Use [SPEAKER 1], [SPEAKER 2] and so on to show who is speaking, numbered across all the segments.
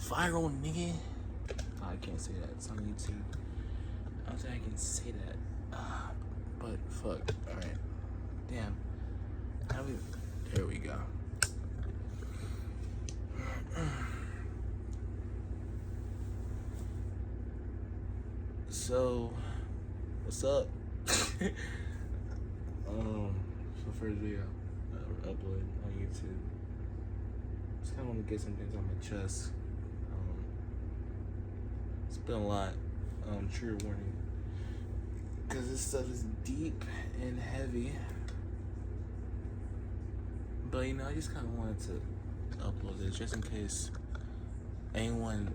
[SPEAKER 1] viral, nigga. Oh, I can't say that. It's on YouTube. I don't think I can say that. But fuck. Alright. Damn. How do we... There we go. So, what's up? So first video upload on YouTube. Just kind of want to get some things on my chest. It's been a lot. Trigger warning, because this stuff is deep and heavy. But you know, I just kind of wanted to upload this just in case anyone,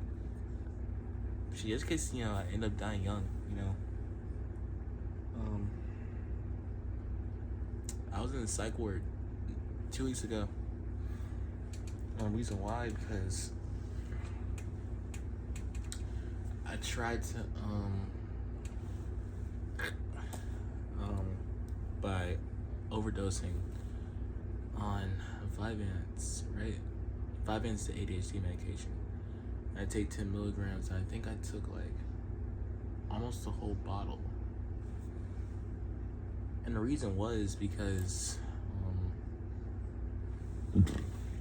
[SPEAKER 1] just in case, you know, I end up dying young, you know. I was in the psych ward 2 weeks ago. Reason why, because I tried to by overdosing on Vyvanse, right? Vyvanse, the ADHD medication. I take 10 milligrams. I think I took like almost the whole bottle. And the reason was because,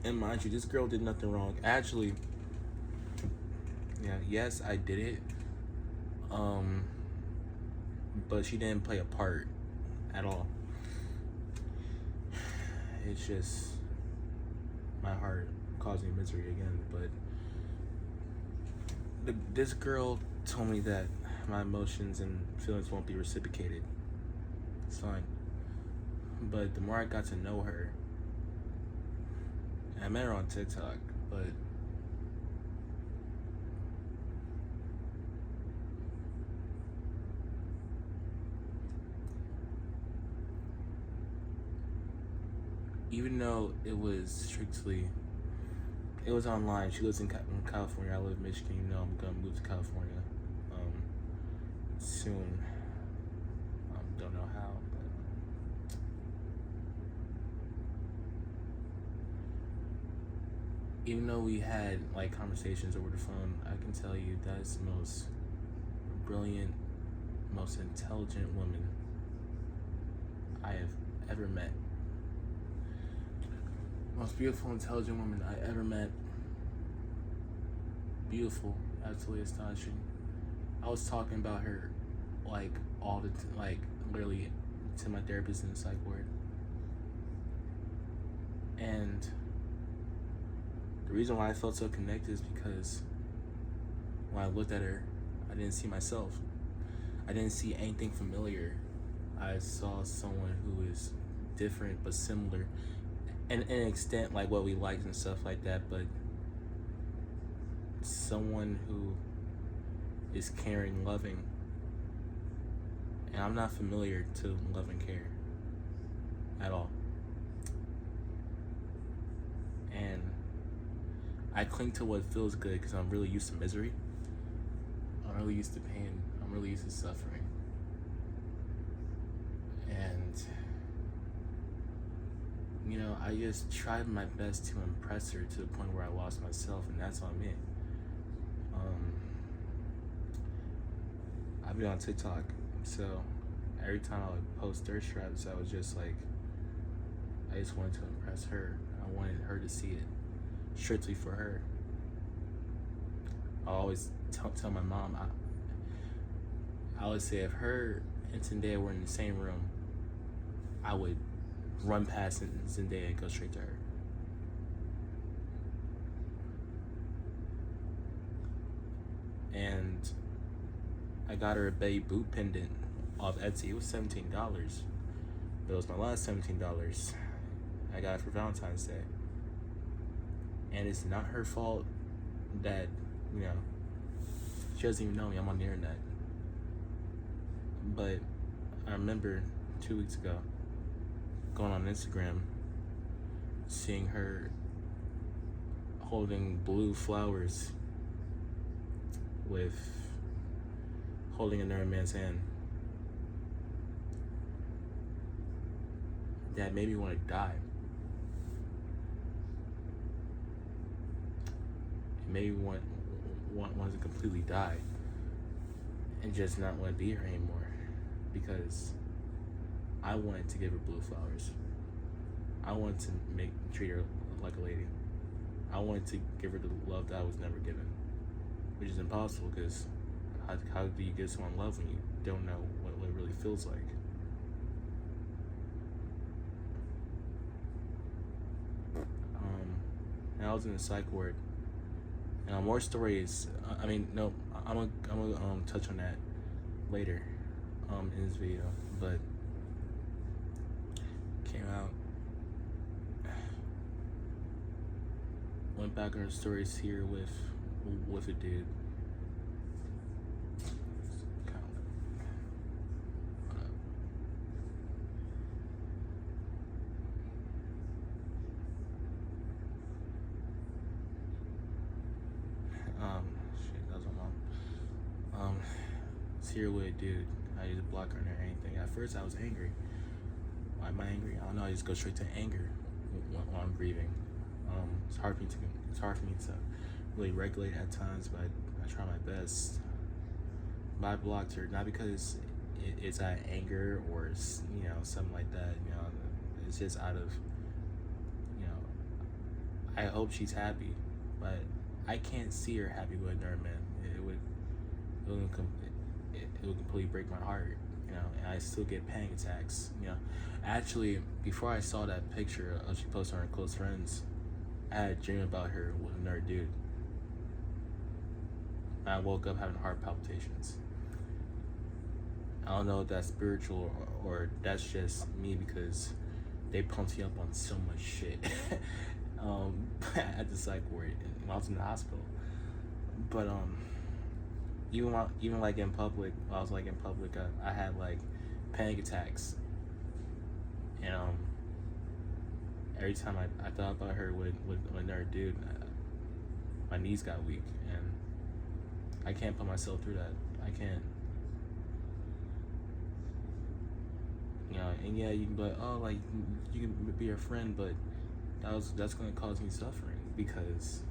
[SPEAKER 1] and mind you, this girl did nothing wrong. Actually, yeah, yes, I did it. But she didn't play a part at all. It's just my heart causing misery again. But this girl told me that my emotions and feelings won't be reciprocated. It's fine. But the more I got to know her, and I met her on TikTok, but even though it was online. She lives in California. I live in Michigan. You know, I'm gonna move to California soon. Don't know how, but even though we had like conversations over the phone, I can tell you that's the most brilliant, most intelligent woman I have ever met. Most beautiful, intelligent woman I ever met. Beautiful, absolutely astonishing. I was talking about her like all the like literally to my therapist in the psych ward. And the reason why I felt so connected is because when I looked at her, I didn't see myself. I didn't see anything familiar. I saw someone who is different but similar. And in an extent, like what we liked and stuff like that, but someone who is caring, loving, and I'm not familiar to love and care at all. And I cling to what feels good because I'm really used to misery. I'm really used to pain. I'm really used to suffering. And you know, I just tried my best to impress her to the point where I lost myself, and that's on me. I've been on TikTok, so every time I would post thirst traps, I was just like, I just wanted to impress her. I wanted her to see it strictly for her. I always tell my mom, I always say if her and Zendaya were in the same room, I would run past Zendaya and go straight to her. And I got her a Betty Boop pendant off Etsy. It was $17. But it was my last $17 I got it for Valentine's Day. And it's not her fault that, you know, she doesn't even know me. I'm on the internet. But I remember 2 weeks ago going on Instagram, seeing her holding blue flowers with holding another man's hand. That made me want to die. It maybe wants to completely die and just not want to be here anymore because I wanted to give her blue flowers. I wanted to treat her like a lady. I wanted to give her the love that I was never given, which is impossible because how do you give someone love when you don't know what it really feels like? And I was in a psych ward. And more stories. I mean, no, I'm gonna touch on that later, in this video. But came out, went back on stories here with a dude. Shit, that was my mom. Here with a dude. I used to block her or anything. At first, I was angry. Why am I angry? I don't know. I just go straight to anger when I'm grieving. It's hard for me to really regulate at times, but I try my best. But I blocked her not because it's out of anger or something like that. It's just out of I hope she's happy, but I can't see her happy with another man. It would completely break my heart, and I still get panic attacks. Actually, before I saw that picture she posted on her close friends, I had a dream about her with another dude. I woke up having heart palpitations. I don't know if that's spiritual or that's just me because they pumped me up on so much shit at the psych ward when I was in the hospital. But even like in public, while I was like in public, I had like panic attacks, and every time I thought about her with another dude, my knees got weak, and I can't put myself through that. I can't. And yeah, you can be like, oh, like you can be a friend, but that's gonna cause me suffering because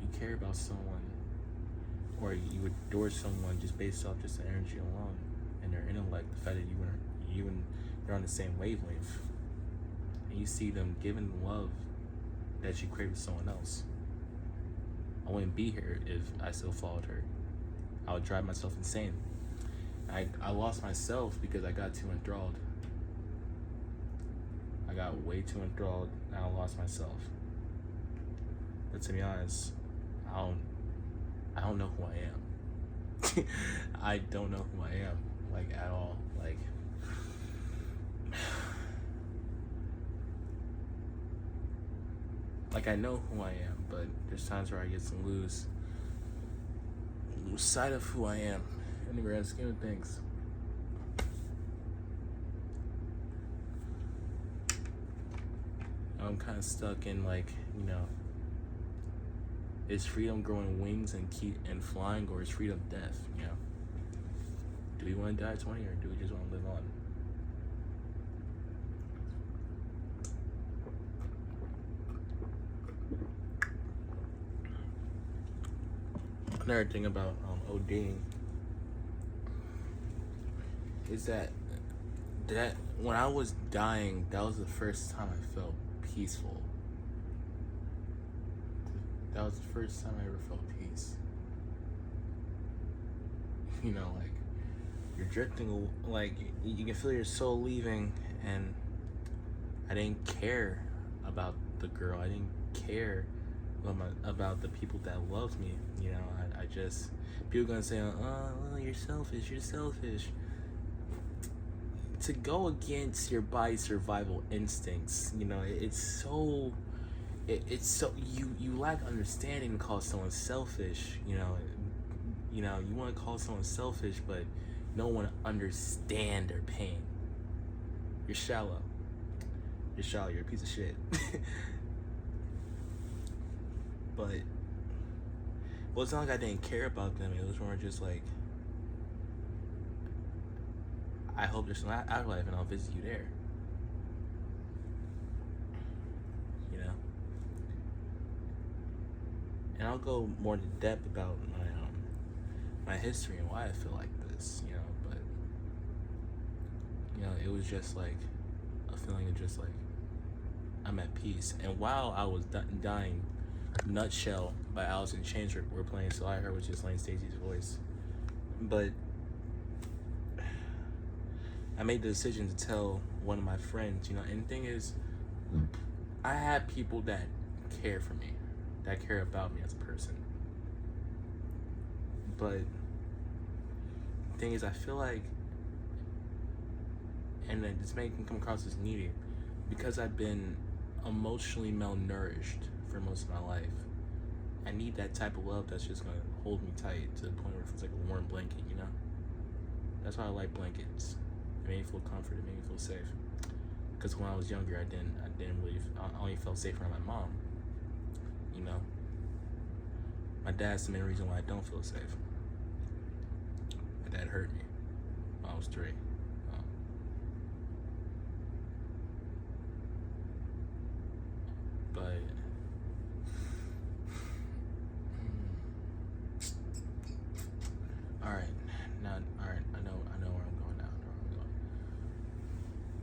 [SPEAKER 1] you care about someone or you adore someone just based off just the energy alone and their intellect, the fact that you're on the same wavelength, and you see them giving love that you crave with someone else. I wouldn't be here if I still followed her. I would drive myself insane. I lost myself because I got too enthralled. I got way too enthralled and I lost myself. But to be honest, I don't know who I am. I don't know who I am, like at all. Like I know who I am, but there's times where I get to lose sight of who I am in the grand scheme of things. I'm kind of stuck in is freedom growing wings and flying, or is freedom death? Do we want to die at 20 or do we just want to live on? Another thing about ODing is that when I was dying, that was the first time I felt peaceful. That was the first time I ever felt peace. Like you're drifting, like you can feel your soul leaving, and I didn't care about the girl. I didn't care about the people that loved me. I just, people gonna say, oh, you're selfish. To go against your body's survival instincts, it's so you lack understanding to call someone selfish. You want to call someone selfish, but you don't want to understand their pain. You're shallow. You're a piece of shit. But Well, it's not like I didn't care about them. It was more just like, I hope there's some afterlife and I'll visit you there. You know? And I'll go more into depth about my history and why I feel like this, you know, but it was just like a feeling of just like I'm at peace. And while I was dying, Nutshell by Alice in Chains were playing, so all I heard was just Lane Stacey's voice. But I made the decision to tell one of my friends, you know, and the thing is, I have people that care for me, that care about me as a person. But the thing is, I feel like, and this may come across as needy, because I've been emotionally malnourished for most of my life. I need that type of love that's just gonna hold me tight to the point where it feels like a warm blanket, you know? That's why I like blankets. It made me feel comfort, it made me feel safe. Because when I was younger, I only felt safe around my mom, you know? My dad's the main reason why I don't feel safe. My dad hurt me when I was 3. But all right, I know where I'm going now.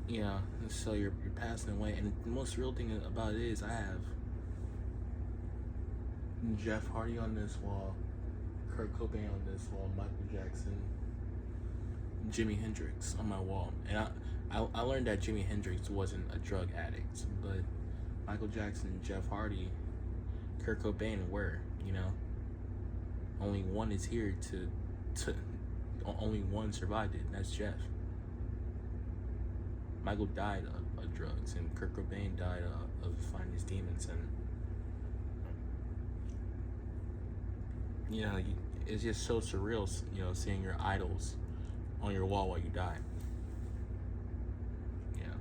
[SPEAKER 1] Yeah, so you're passing away, and the most real thing about it is I have Jeff Hardy on this wall, Kurt Cobain on this wall, Michael Jackson, Jimi Hendrix on my wall. And I learned that Jimi Hendrix wasn't a drug addict, but Michael Jackson, Jeff Hardy, Kurt Cobain were, you know. Only one is here only one survived it, and that's Jeff. Michael died of drugs, and Kurt Cobain died of fighting his demons, and you know, it's just so surreal, you know, seeing your idols on your wall while you die. Yeah.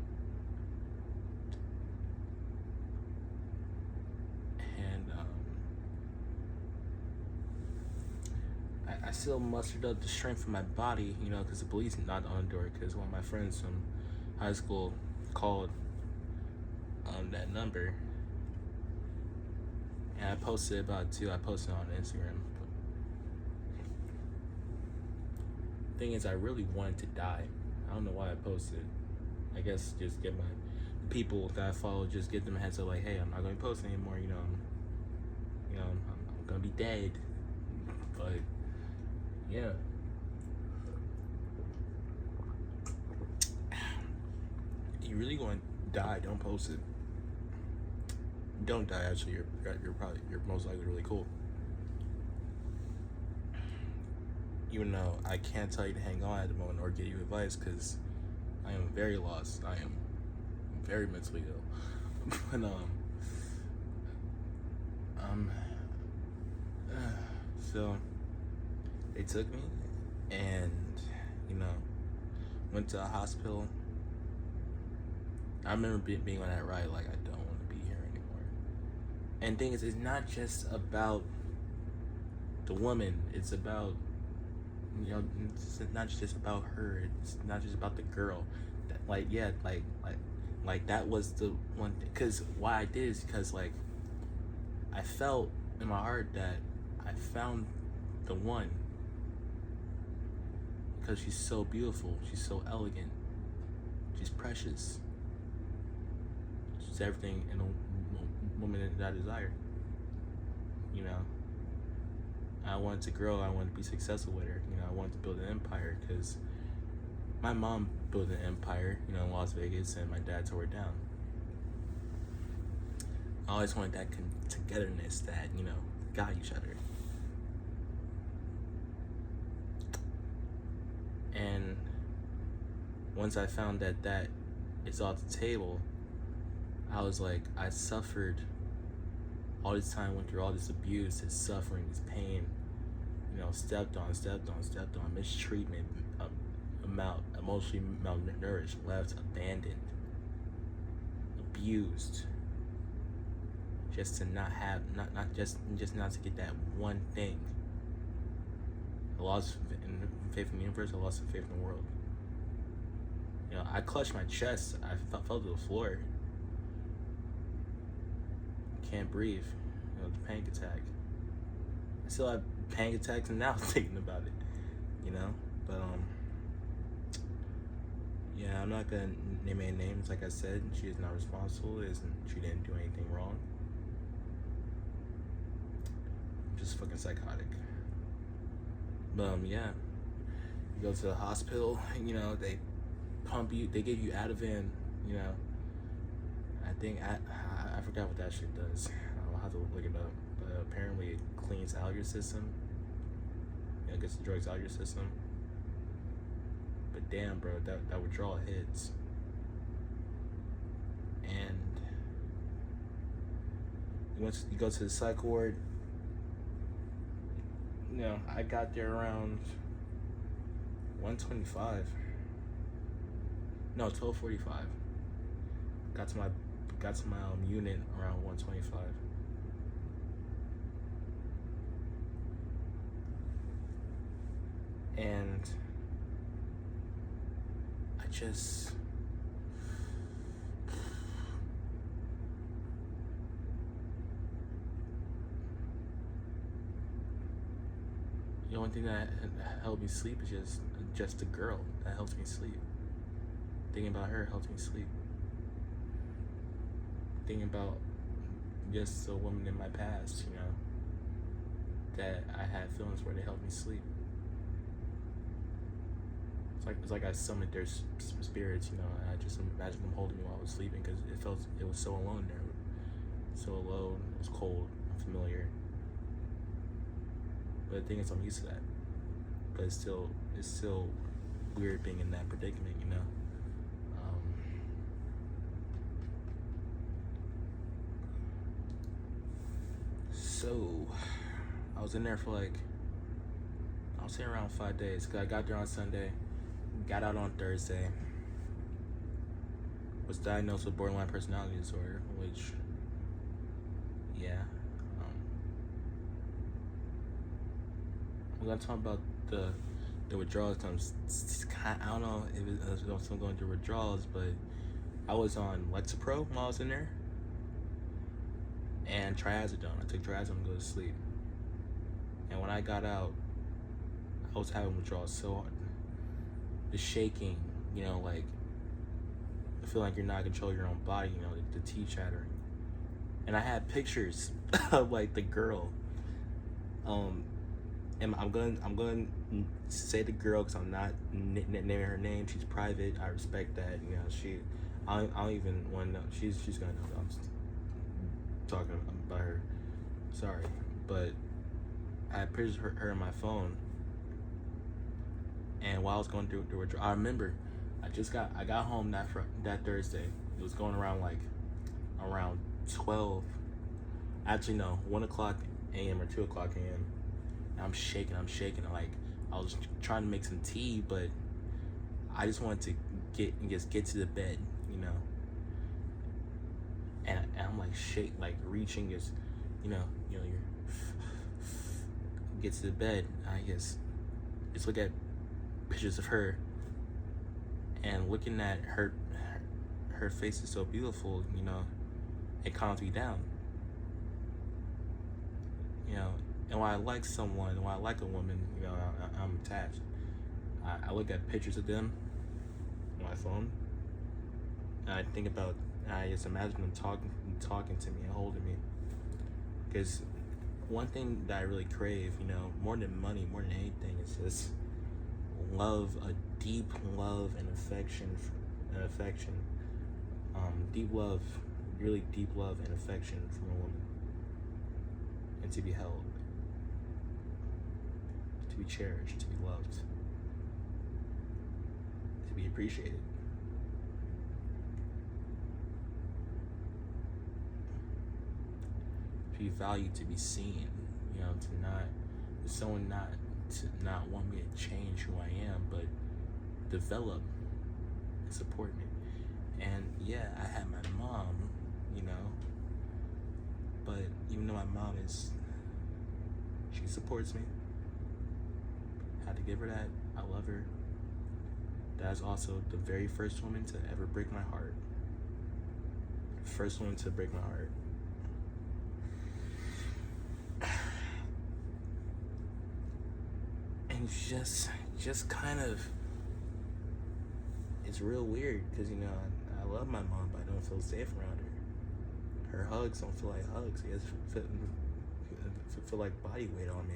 [SPEAKER 1] And I still mustered up the strength of my body, you know, because the police knocked on the door, because one of my friends from high school called that number, and I posted about it too. I posted on Instagram. Thing is, I really wanted to die. I don't know why I posted. I guess just get my people that I follow, just get them a heads up, like, hey, I'm not gonna post anymore. You know, I'm gonna be dead. But yeah, you really want to die? Don't post it. Don't die. Actually, you're most likely really cool. Even though I can't tell you to hang on at the moment or give you advice, because I am very lost. I am very mentally ill. But so they took me, and you know, went to a hospital. I remember being on that ride, like, I don't want to be here anymore. And the thing is, it's not just about the woman. It's about, you know, it's not just about her. It's not just about the girl. That, like that was the one thing. Because why I did is because, like, I felt in my heart that I found the one. Because she's so beautiful. She's so elegant. She's precious. She's everything in a woman that I desire. You know? I wanted to grow. I wanted to be successful with her. You know, I wanted to build an empire, because my mom built an empire, you know, in Las Vegas, and my dad tore it down. I always wanted that togetherness that, you know, got each other. And once I found that is off the table, I was like, I suffered all this time, went through all this abuse, this suffering, this pain, you know, stepped on, mistreatment, emotionally malnourished, left, abandoned, abused. just to not have, not just not to get that one thing. I lost faith in the universe. I lost faith in the world. You know, I clutched my chest. I fell to the floor. Can't breathe. You know, the panic attack. I still have panic attacks now thinking about it. You know, but yeah, I'm not gonna name any names. Like I said, she is not responsible. She didn't do anything wrong. I'm just fucking psychotic. But yeah, you go to the hospital. You know, they pump you. They give you Ativan. You know, I think I forgot what that shit does. I'll have to look it up. But apparently, it cleans out your system. You know, gets the drugs out of your system. But damn, bro, that withdrawal hits. And once you go to the psych ward, you know, I got there around 1:25. No, 12:45. Got to my unit around 1:25. And I just the only thing that helped me sleep is just a girl that helps me sleep. Thinking about her helps me sleep. Thinking about just a woman in my past, you know, that I had feelings where they helped me sleep. It's like I summoned their spirits, you know, and I just imagined them holding me while I was sleeping because it was so alone there, so alone. It was cold, unfamiliar. But the thing is, I'm used to that. But it's still weird being in that predicament, you know. So I was in there for I was here around 5 days. Cause I got there on Sunday, got out on Thursday, was diagnosed with borderline personality disorder, which, yeah. I'm gonna talk about the withdrawals. I don't know if it was still going through withdrawals, but I was on Lexapro while I was in there, and Triazodone. I took Triazodone to go to sleep. And when I got out, I was having withdrawals so hard. The shaking, you know, like, I feel like you're not controlling your own body, you know, the teeth chattering. And I had pictures of, like, the girl. And I'm going to say the girl because I'm not naming her name. She's private. I respect that. You know, I don't even want to know. She's going to know that I'm talking about her. Sorry. But I had pictures of her on my phone. And while I was going through the withdrawal, I remember I got home that Thursday. It was going around around 12. Actually, no, 1 o'clock a.m. or 2 o'clock a.m. I'm shaking. Like, I was trying to make some tea, but I just wanted to get to the bed, you know. And I'm like like reaching, just, you know, you're get to the bed. I just look at pictures of her, and looking at her face is so beautiful, you know. It calms me down, you know. And when I like someone, when I like a woman, you know, I'm attached. I look at pictures of them on my phone, and I think about, I just imagine them talking to me and holding me. Because one thing that I really crave, you know, more than money, more than anything, is just love, a deep love and affection. Deep love, really deep love and affection from a woman. And to be held. To be cherished, to be loved, to be appreciated. To be valued, to be seen, you know, someone to not want me to change who I am, but develop and support me. And yeah, I had my mom, you know, But even though my mom she supports me. Had to give her that. I love her. That's also the very first woman to ever break my heart. First woman to break my heart. And just kind of, it's real weird because, you know, I love my mom, but I don't feel safe around her. Her hugs don't feel like hugs. It feel like body weight on me.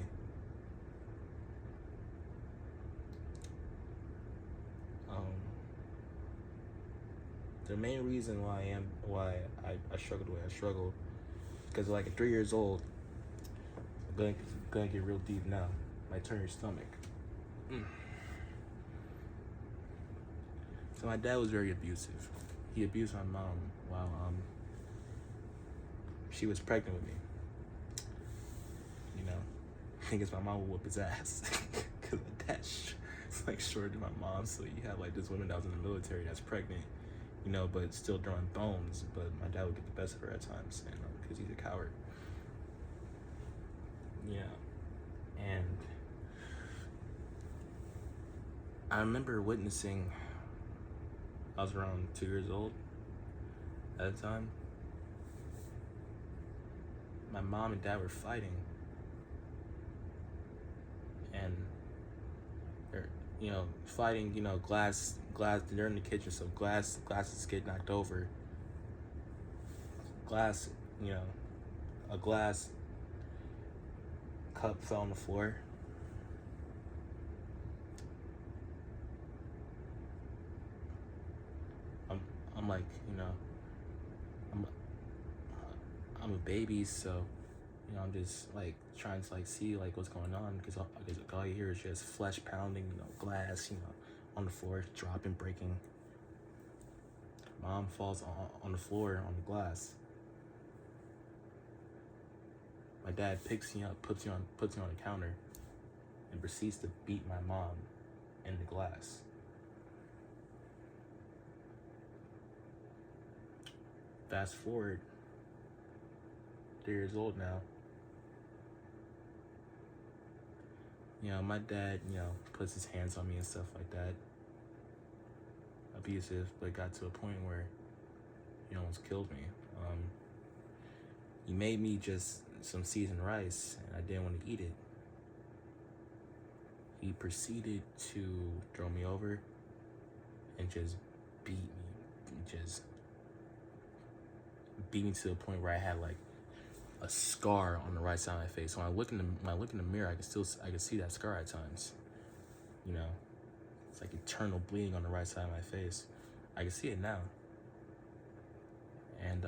[SPEAKER 1] The main reason why I struggled the way I struggled, because like at 3 years old, I'm gonna get real deep now. Might turn your stomach. So my dad was very abusive. He abused my mom while she was pregnant with me. You know, I guess my mom would whoop his ass because my dad's like shorter than my mom. So you have like this woman that was in the military that's pregnant, you know, but still drawing bones. But my dad would get the best of her at times, and because he's a coward. Yeah, and I remember witnessing. I was around 2 years old at the time. My mom and dad were fighting, and they're, you know, fighting. You know, glass. They're in the kitchen, so glasses get knocked over. Glass, you know, a glass cup fell on the floor. I'm like, you know, I'm a baby, so, you know, I'm just like trying to like see like what's going on, because all you hear is just flesh pounding, you know, glass, you know, on the floor, dropping, breaking. Mom falls on the floor on the glass. My dad picks me up, puts me on the counter, and proceeds to beat my mom in the glass. Fast forward, 3 years old now. You know, my dad, you know, puts his hands on me and stuff like that. Abusive, but got to a point where he almost killed me. He made me just some seasoned rice, and I didn't want to eat it. He proceeded to throw me over and just beat me. Just beat me to the point where I had like a scar on the right side of my face. When I look in the mirror, I can see that scar at times. You know, it's like eternal bleeding on the right side of my face. I can see it now. And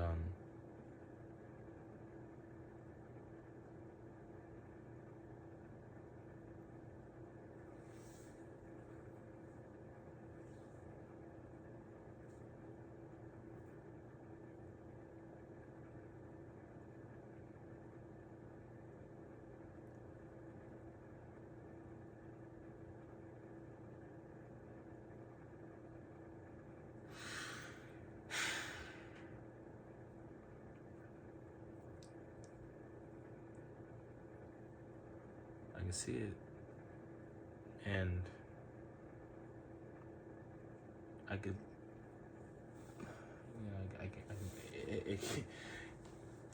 [SPEAKER 1] I can see it. And I could,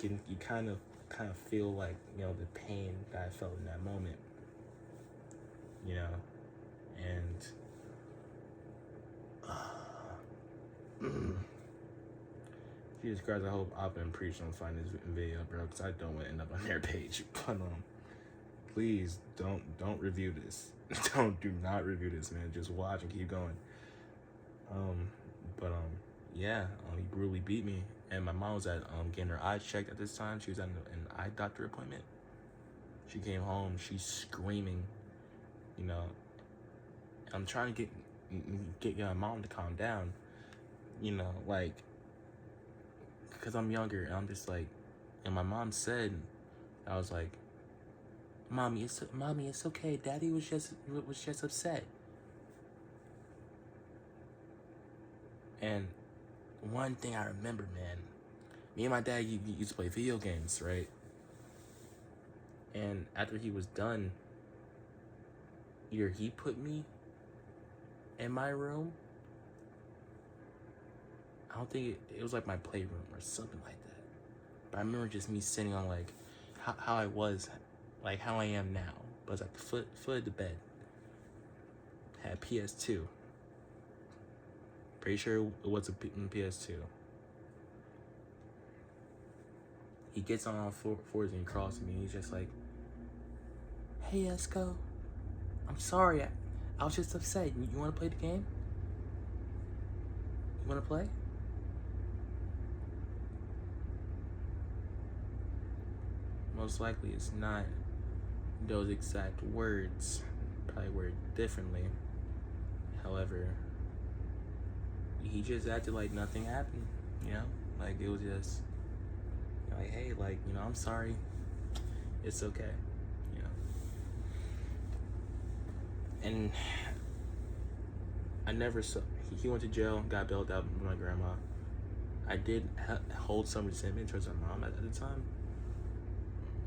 [SPEAKER 1] you know, you kind of feel like, you know, the pain that I felt in that moment, you know, and Jesus Christ, I hope I've been preaching on find this video, bro, because I don't want to end up on their page. But please don't review this. Do not review this, man. Just watch and keep going. Yeah, he brutally beat me, and my mom was at getting her eyes checked at this time. She was at an eye doctor appointment. She came home, she's screaming, you know. I'm trying to get my mom to calm down, you know, like, because I'm younger, and I'm just like, and my mom said, I was like, Mommy, it's okay. Daddy was just upset. And one thing I remember, man, Me and my dad used to play video games, right? And after he was done, either he put me in my room. I don't think it was like my playroom or something like that. But I remember just me sitting on like how I was, like how I am now. But it's like the foot of the bed. Had PS2. Pretty sure it was a PS2. He gets on all fours and he crawls to me. And he's just like, "Hey, Esco, I'm sorry. I was just upset. You want to play the game? You want to play?" Most likely it's not those exact words, probably worded differently. However, he just acted like nothing happened, you know? Like it was just like, hey, like, you know, I'm sorry. It's okay, you know? And I never saw, he went to jail, got bailed out with my grandma. I did hold some resentment towards my mom at the time.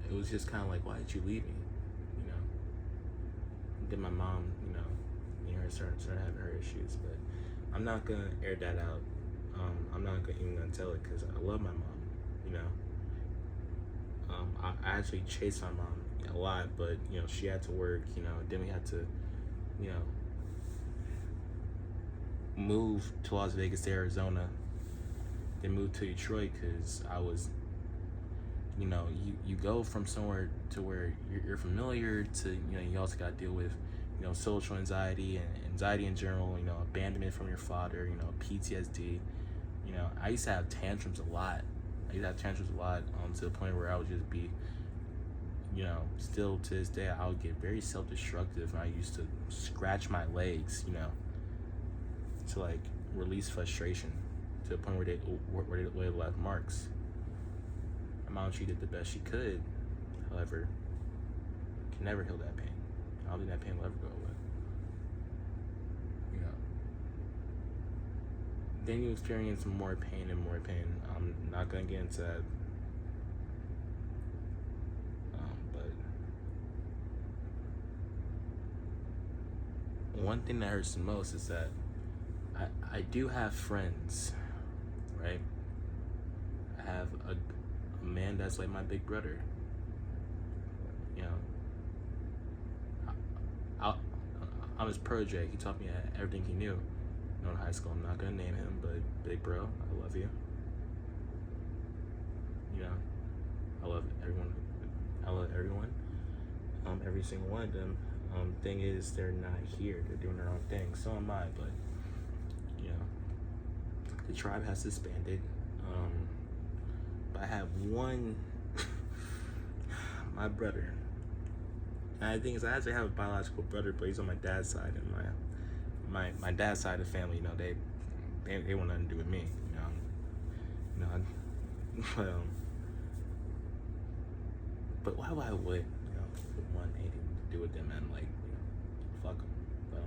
[SPEAKER 1] It was just kind of like, why did you leave me? You know? Then my mom, you know, me and her started having her issues, but I'm not gonna air that out. I'm not even gonna tell it because I love my mom, you know? I actually chased my mom a lot, but, you know, she had to work, you know, then we had to, you know, move to Las Vegas to Arizona, then move to Detroit because I was, you know, you go from somewhere to where you're familiar to, you know, you also got to deal with, you know, social anxiety and anxiety in general, you know, abandonment from your father, you know, PTSD. You know, I used to have tantrums a lot. To the point where I would just be, you know, still to this day, I would get very self-destructive. And I used to scratch my legs, you know, to like release frustration to the point where they left marks. My mom, she did the best she could. However, can never heal that pain. I don't think that pain will ever go away. You know. Then you experience more pain and more pain. I'm not gonna get into that. But one thing that hurts the most is that I do have friends, right? I have a man that's like my big brother. You know, I'm his protege. He taught me everything he knew. You know, in high school, I'm not gonna name him, but big bro, I love you. You know, I love everyone. Every single one of them. Thing is, they're not here. They're doing their own thing. So am I. But you know, the tribe has disbanded. But I have one, my brother. And the thing is, I actually have a biological brother, but he's on my dad's side, and my dad's side of the family. You know, they want nothing to do with me. But why would I would, you know, want anything to do with them and like, you know, fuck them. But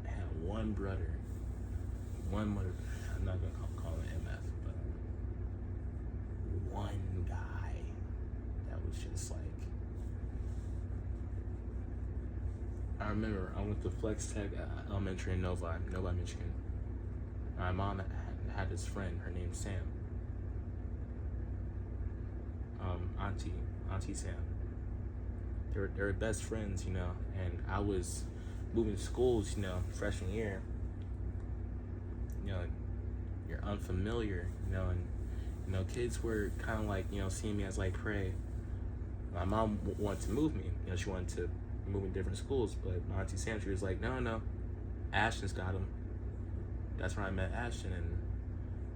[SPEAKER 1] I had one brother, one mother. I'm not gonna call him MF, but one guy that was just like. I remember I went to Flex Tech Elementary in Novi, Michigan. My mom had this friend. Her name's Sam. Auntie Sam. They were best friends, you know. And I was moving schools, you know, freshman year. You know, you're unfamiliar, you know, and you know, kids were kind of like, you know, seeing me as like prey. My mom wanted to move me. You know, she wanted to move in different schools, but my Auntie Sam, she was like, no, Ashton's got him. That's where I met Ashton, and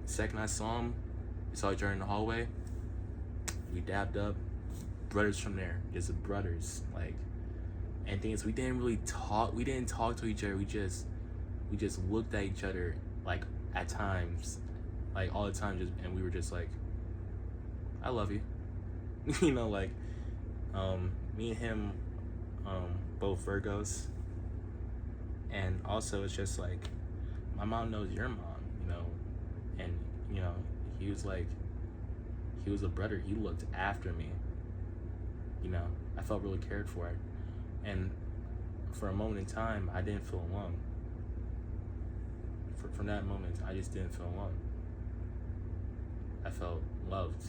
[SPEAKER 1] the second I saw him, we saw each other in the hallway. We dabbed up, brothers from there, just brothers. Like, and thing is, we didn't really talk. We didn't talk to each other. We just looked at each other, like at times, like all the time, and we were just like, I love you, you know, like, me and him, both Virgos, and also it's just like, my mom knows your mom, you know, and you know, he was like, he was a brother. He looked after me. You know, I felt really cared for. And for a moment in time, I didn't feel alone. From that moment, I just didn't feel alone. I felt loved,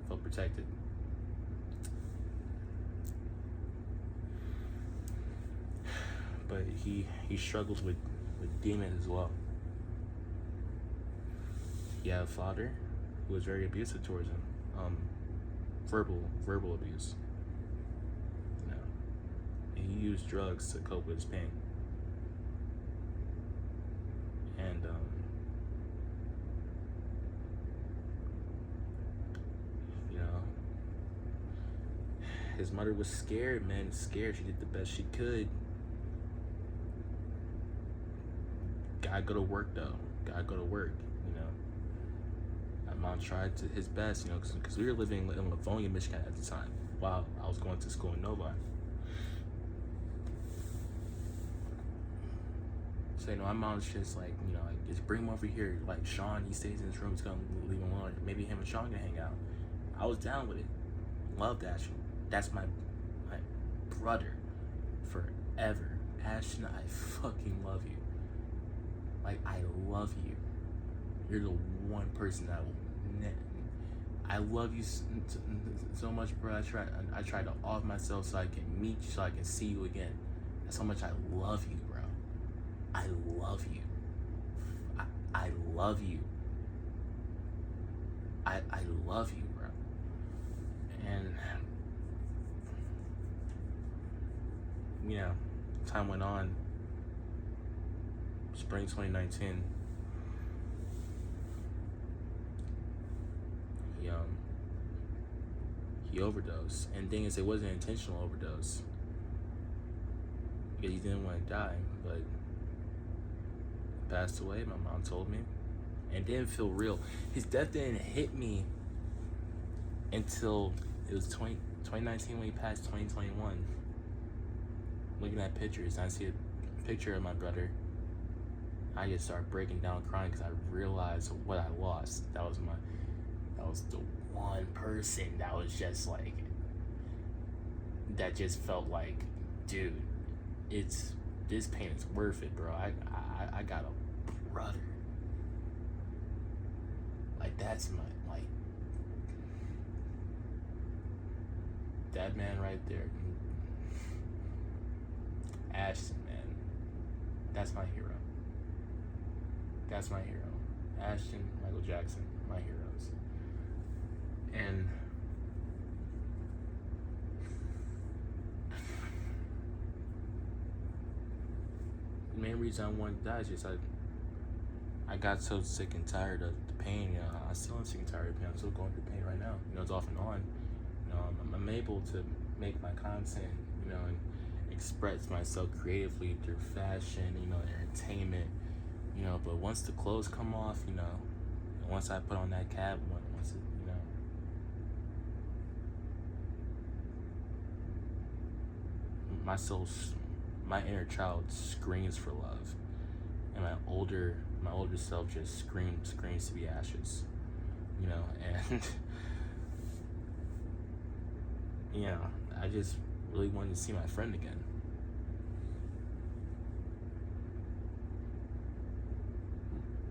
[SPEAKER 1] felt protected. But he struggles with demons as well. He had a father who was very abusive towards him, verbal abuse. You know, and he used drugs to cope with his pain. And you know, his mother was scared, man, scared. She did the best she could. Gotta go to work though. Gotta go to work. You know, my mom tried his best. You know, because we were living in Livonia, Michigan at the time, while I was going to school in Novi. So, you know, my mom's just like, you know, like, just bring him over here. Like, Sean, he stays in his room, he's gonna leave him alone. Maybe him and Sean can hang out. I was down with it. Loved Ashton. That's my brother forever. Ashton, I fucking love you. Like, I love you. You're the one person that I love you so much, bro. I try to off myself so I can meet you, so I can see you again. That's how much I love you, bro. I love you. I love you. I love you, bro. And you know, time went on. Spring 2019. He overdosed. And the thing is, it wasn't an intentional overdose. Because he didn't want to die, but passed away, my mom told me. And it didn't feel real. His death didn't hit me until it was 2019 when he passed, 2021. Looking at pictures, I see a picture of my brother. I just started breaking down crying because I realized what I lost. That was the one person that was just like, that just felt like, dude, this pain is worth it, bro. I got a brother. Like, that's my, like, that man right there, Ashton, man, that's my hero. That's my hero. Ashton, Michael Jackson, my heroes. And the main reason I wanted to die is just I got so sick and tired of the pain. You know, I'm still sick and tired of pain. I'm still going through pain right now. You know, it's off and on. You know, I'm able to make my content, you know, and express myself creatively through fashion, you know, entertainment, you know. But once the clothes come off, you know, and once I put on that cap, once it, you know, my soul, my inner child screams for love, and my older self just screams to be ashes, you know. And you know, I just really wanted to see my friend again.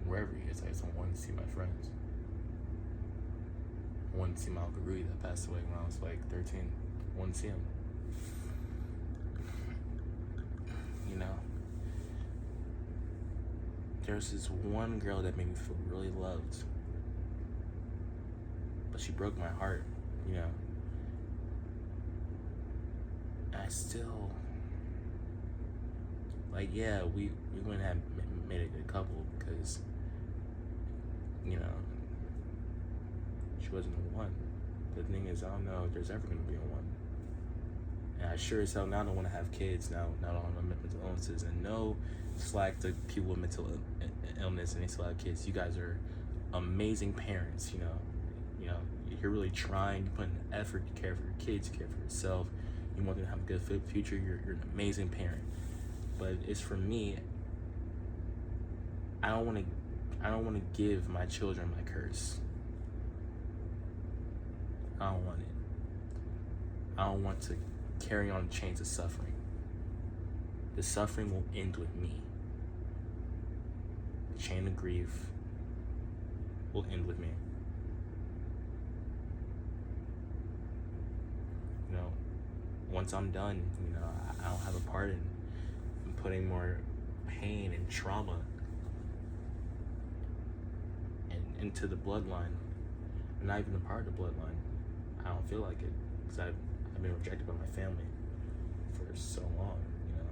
[SPEAKER 1] Wherever he is, I just wanted to see my friends. I wanted to see my Uncle Rudy that passed away when I was like 13. I wanted to see him. You know, there's this one girl that made me feel really loved, but she broke my heart, you know. I still, like, yeah, we wouldn't have made a good couple because, you know, she wasn't the one. The thing is, I don't know if there's ever going to be a one. And I sure as hell now don't want to have kids now I don't have mental illnesses. And no slack to people with mental illness and they still have kids. You guys are amazing parents, you know. You're really trying, you're putting effort to care for your kids, care for yourself. You want them to have a good future. You're an amazing parent. But it's for me, I I don't want to give my children my curse. I don't want it. I don't want to carry on chains of suffering. The suffering will end with me. The chain of grief will end with me. You know, once I'm done, you know, I don't have a part in putting more pain and trauma into the bloodline. I'm not even a part of the bloodline. I don't feel like it because I've been rejected by my family for so long, you know,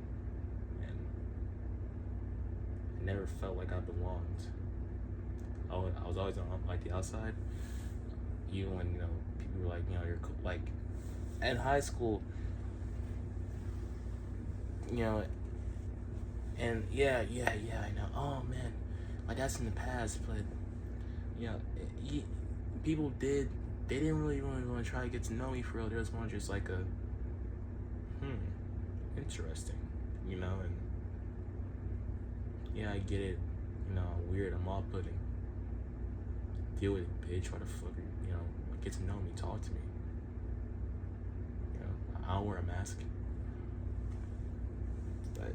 [SPEAKER 1] and I never felt like I belonged. I was always on like the outside, even when, you know, people were like, you know, you're like in high school, you know, and yeah, I know. Oh man, like that's in the past, but you know, people they didn't really want to try to get to know me for real. They just wanted just like a, interesting, you know, and yeah, I get it, you know, I'm weird, I'm off-putting. Deal with it, bitch. Why the fuck, you know, get to know me, talk to me. You know, I don't wear a mask, but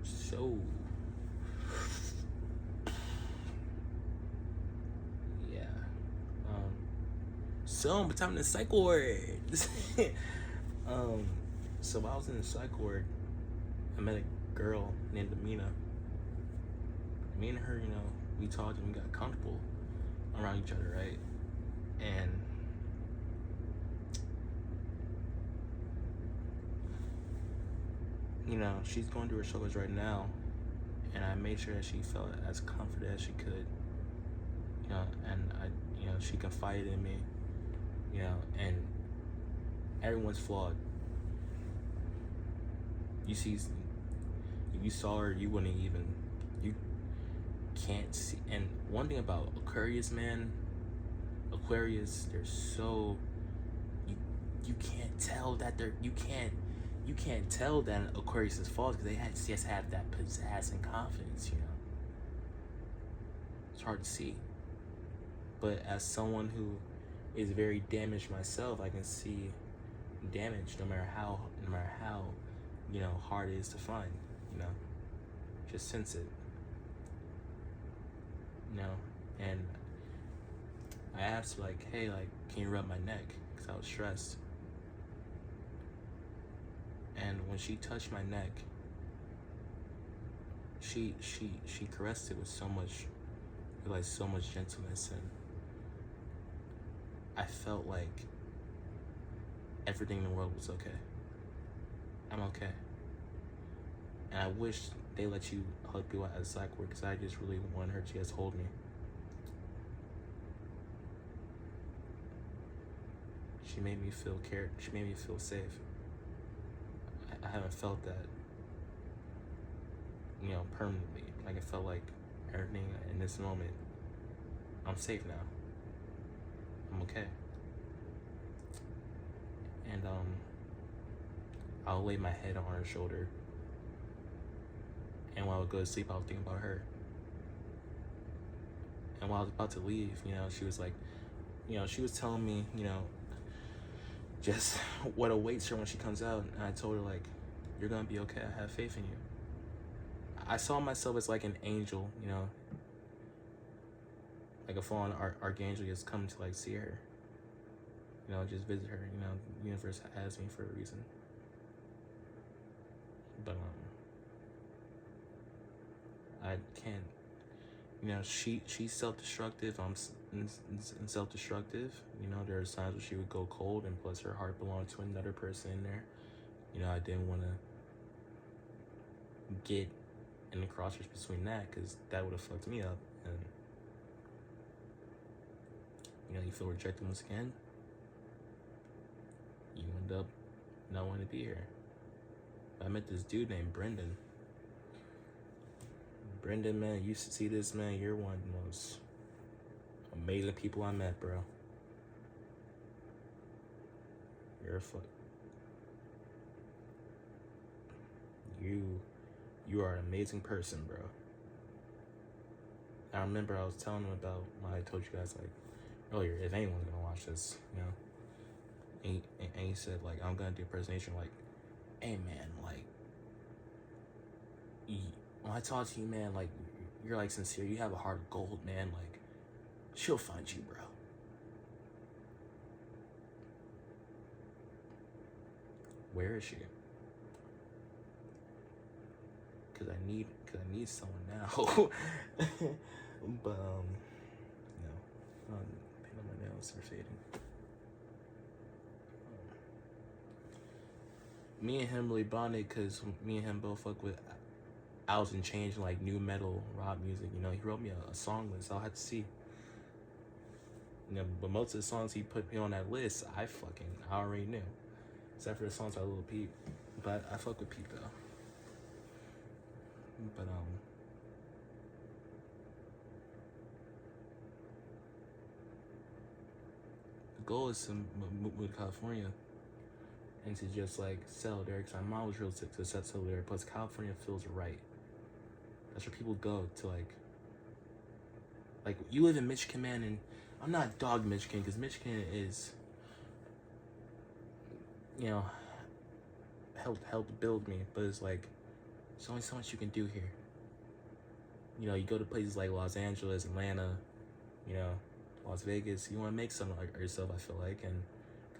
[SPEAKER 1] so yeah. So but I'm in the psych ward. So while I was in the psych ward, I met a girl named Amina. Me and her, you know, we talked and we got comfortable around each other, right? And you know, she's going through her struggles right now, and I made sure that she felt as comforted as she could, you know, and you know, she confided in me, you know, and everyone's flawed. You see, if you saw her, you wouldn't even, you can't see. And one thing about Aquarius, man, they're so, you can't tell that you can't tell that Aquarius is false because they just have that pizzazz and confidence, you know. It's hard to see. But as someone who is very damaged myself, I can see damage no matter how, you know, hard it is to find, you know. Just sense it. You know, and I asked her, like, hey, like, can you rub my neck? Because I was stressed. And when she touched my neck, she caressed it with so much gentleness, and I felt like everything in the world was okay. I'm okay. And I wish they let you hug people at a psych ward because I just really wanted her to just hold me. She made me feel cared. She made me feel safe. I haven't felt that, you know, permanently. Like, I felt like everything in this moment, I'm safe now. I'm okay. And I'll lay my head on her shoulder, and while I would go to sleep, I would think about her. And while I was about to leave, you know, she was like, you know, she was telling me, you know, just what awaits her when she comes out. And I told her, like, you're gonna be okay. I have faith in you. I saw myself as like an angel, you know, like a fallen archangel just come to like see her, you know, just visit her. You know, the universe has me for a reason. But I can't, you know, she's self-destructive. I'm self-destructive. You know, there are times where she would go cold, and plus her heart belonged to another person in there. You know, I didn't want to get in the crossroads between that, because that would have fucked me up. And you know, you feel rejected once again, you end up not wanting to be here. I met this dude named Brendan. Brendan, man, you see this, man, you're one of the most amazing people I met, bro. You're a fuck. you are an amazing person, bro. I remember I was telling him about when I told you guys like earlier, if anyone's gonna watch this, you know. And he said like, I'm gonna do impersonation like, hey man, like when I talk to you, man, like you're like sincere, you have a heart of gold, man, like she'll find you, bro. Where is she? Cause I need someone now. But you know, paint on my nails are fading. Me and him really bonded because me and him both fuck with Alice in Chains and like new metal rock music. You know, he wrote me a song list. I'll have to see. You know, but most of the songs he put me on that list, I already knew, except for the songs by Lil Peep. But I fuck with Peep though. But the goal is to move to California and to just like sell lyrics. My mom was real sick to sell lyrics. Plus, California feels right. That's where people go to like you live in Michigan, man, and I'm not dog Michigan because Michigan is, you know, helped build me, but it's like there's only so much you can do here. You know, you go to places like Los Angeles, Atlanta, you know, Las Vegas. You want to make something like yourself, I feel like, and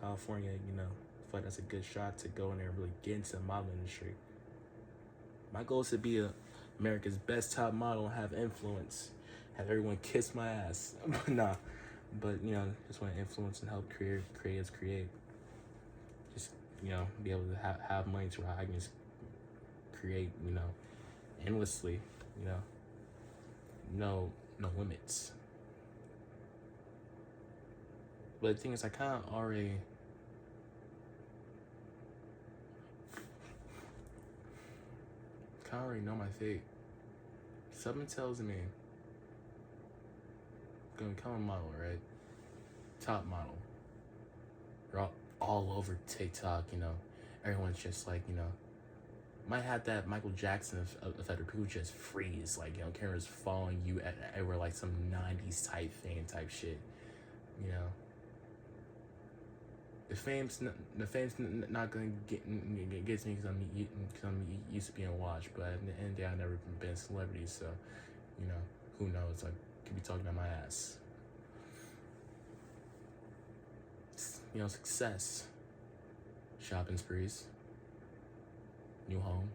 [SPEAKER 1] California, you know, I feel like that's a good shot to go in there and really get into the modeling industry. My goal is to be America's best top model and have influence, have everyone kiss my ass. But you know, just want to influence and help creators create. Just, you know, be able to have money to where I can just create, you know, endlessly, you know, no limits. But the thing is, I kind of already know my fate. Something tells me I'm gonna become a model, right? Top model. They're all over TikTok, you know. Everyone's just like, you know, might have that Michael Jackson effect where people just freeze, like, you know, cameras following you everywhere, like some 90s type thing type shit, you know. The fame's not gonna get me because I'm used to being watched, but at the end of the day, I've never been a celebrity, so, you know, who knows? I could be talking about my ass. You know, success, shopping sprees, new home.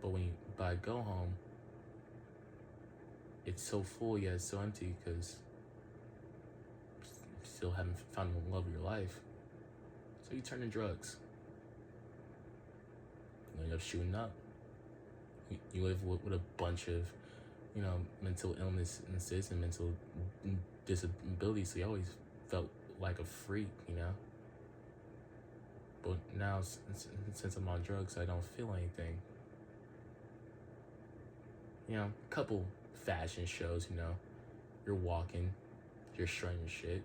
[SPEAKER 1] But I go home, it's so full yet it's so empty because you still haven't found the love of your life. So you turn to drugs. You end up shooting up. You live with a bunch of, you know, mental illnesses and mental disabilities. So you always felt like a freak, you know. But now, since I'm on drugs, I don't feel anything. You know, couple fashion shows, you know, you're walking, you're shredding your shit.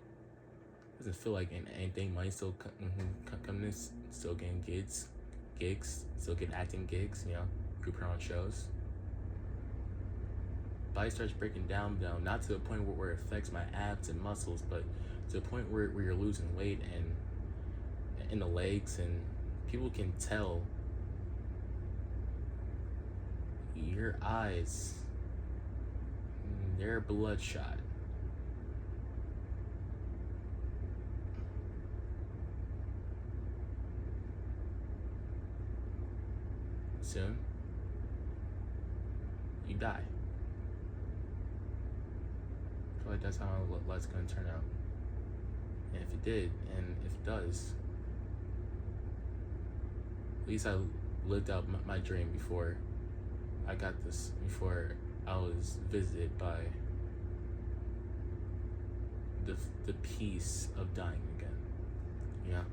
[SPEAKER 1] Doesn't feel like anything. Money still coming in, still getting gigs, still getting acting gigs, you know, group on shows. Body starts breaking down, not to the point where it affects my abs and muscles, but to the point where you're losing weight and in the legs, and people can tell your eyes, they're bloodshot. Soon, you die. I feel like that's how life's gonna turn out. And if it did, and if it does, at least I lived out my dream before I got this, before I was visited by the peace of dying again. You know?